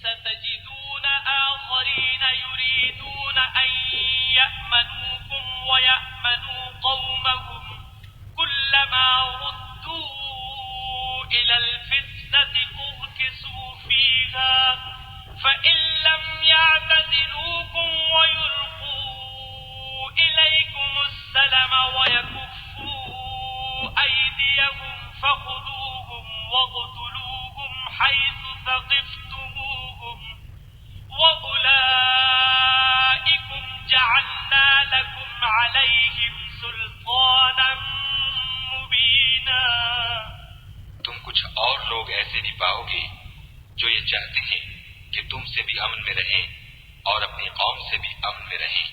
ستجدون آخرين يريدون أن يأمنوكم ويأمنوا قومهم كلما ردوا إلى الفتنة أركسوا فيها فإن لم يعتزلوكم ويلقوا إليكم السلم ويكفوا أيديهم فخذوهم واقتلوهم حيث ثقفتموهم وأولئكم جعلنا لكم عليهم سلطانا مبینا. تم کچھ اور لوگ ایسے بھی پاؤ گے جو یہ چاہتے ہیں کہ تم سے بھی امن میں رہیں اور اپنی قوم سے بھی امن میں رہیں،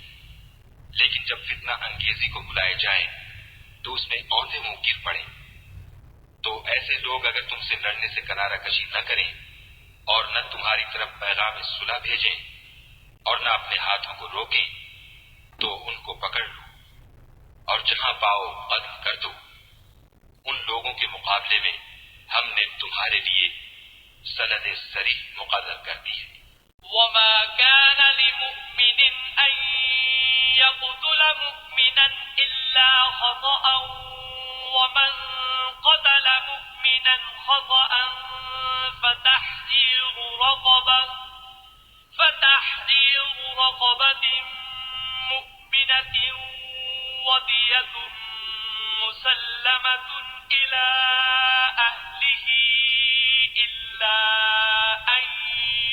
لیکن جب فتنہ انگیزی کو بلائے جائیں تو اس میں اوندھے منہ گر پڑیں. تو ایسے لوگ اگر تم سے لڑنے سے کنارہ کشی نہ کریں اور نہ تمہاری طرف پیغام صلح بھیجیں اور نہ اپنے ہاتھوں کو روکیں تو ان کو پکڑ لو اور جہاں پاؤ قتل کر دو. ان لوگوں کے مقابلے میں ہم نے تمہارے لیے سند صریح مقرر کر دی ہے. وما كان لمؤمن أن يقتل مؤمنا إلا خطأ ومن قتل مؤمنا خطأ فتحرير رقبة مؤمنة ودية مسلمة إلى أهله إلا أن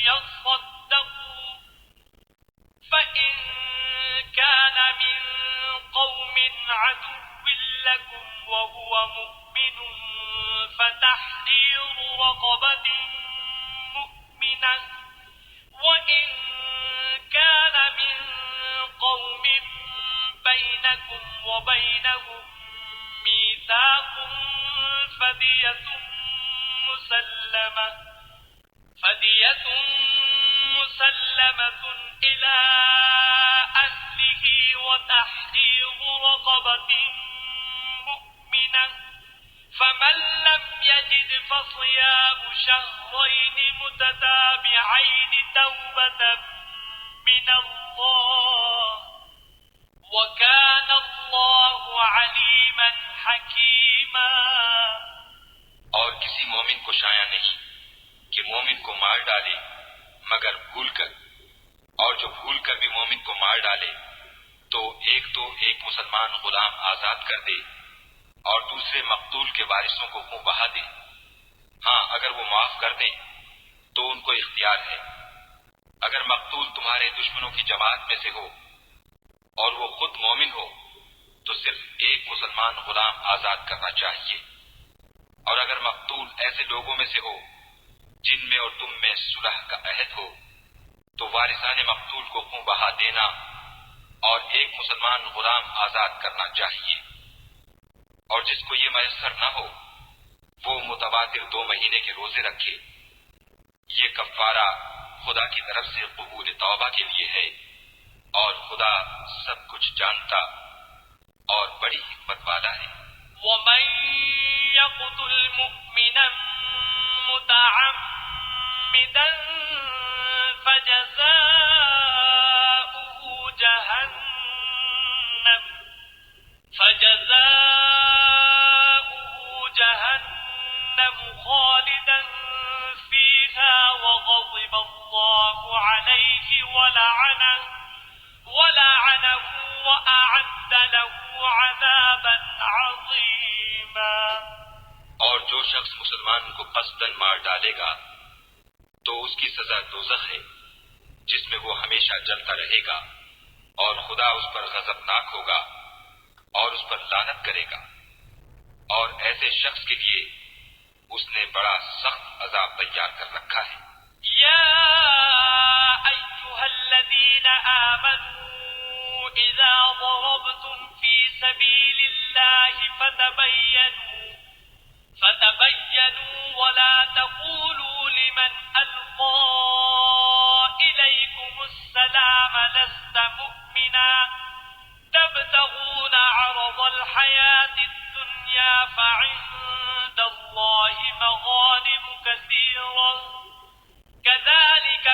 يصدقوا فإن كان من قوم عدو لكم وهو مؤمن فتحرير رقبة مؤمنة وإن كان من قوم بينكم وبينهم ميثاق فدية مسلمة إلى أهله وتحرير رقبة مؤمنة فمن لم يجد فصيام شهرين متتابعين توبة من الله وكان الله عليما حكيما. اور کسی مومن کو شایع نہیں کہ مومن کو مار ڈالے مگر بھول کر، اور جو بھول کر بھی مومن کو مار ڈالے تو ایک مسلمان غلام آزاد کر دے اور دوسرے مقتول کے وارثوں کو منہ بہا دے. ہاں اگر وہ معاف کر دیں تو ان کو اختیار ہے. اگر مقتول تمہارے دشمنوں کی جماعت میں سے ہو اور وہ خود مومن ہو تو صرف ایک مسلمان غلام آزاد کرنا چاہیے. اور اگر مقتول ایسے لوگوں میں سے ہو جن میں اور تم میں صلح کا عہد ہو تو وارثان مقتول کو خون بہا دینا اور ایک مسلمان غلام آزاد کرنا چاہیے. اور جس کو یہ میسر نہ ہو وہ متواتر 2 مہینے کے روزے رکھے. یہ کفارہ خدا کی طرف سے قبول توبہ کے لیے ہے اور خدا سب کچھ جانتا اور بڑی حکمت والا ہے. ومن يقتل مؤمنا متعمدا فجزاؤه جهنم خالدا فيها وغضب الله عليه ولعنه وأعد له عذابا عظيما. اور جو شخص مسلمان کو قصداً مار ڈالے گا تو اس کی سزا دوزخ ہے جس میں وہ ہمیشہ جلتا رہے گا اور خدا اس پر غضبناک ہوگا اور اس پر لعنت کرے گا. اور ایسے شخص کے لیے اس نے بڑا سخت عذاب تیار کر رکھا ہے. یا ایھا الذین آمنوا اذا ضربتم فی سبیل اللہ فتبینوا ولا تقولوا لمن القى الیکم السلام لست مؤمنا تبتغون عرض الحياة الدنيا فعند الله مغانم كثيرة كذلك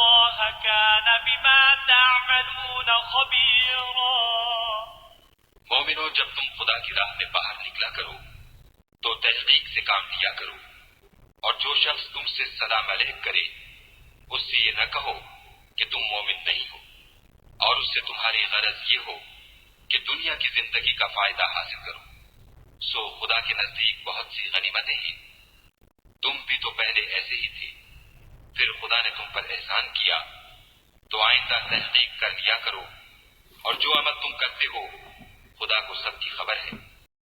الله كان بما تعملون خبيرا. مومنو، جب تم خدا کی راہ میں باہر نکلا کرو تو تحقیق سے کام لیا کرو، اور جو شخص تم سے سلام علیہ کرے اس سے یہ نہ کہو کہ تم مومن نہیں ہو، اور اس سے تمہاری غرض یہ ہو کہ دنیا کی زندگی کا فائدہ حاصل کرو. سو خدا کے نزدیک بہت سی غنیمتیں ہیں. تم بھی تو پہلے ایسے ہی تھے، پھر خدا نے تم پر احسان کیا تو آئندہ تحقیق کر لیا کرو، اور جو عمل تم کرتے ہو خدا کو سب کی خبر ہے.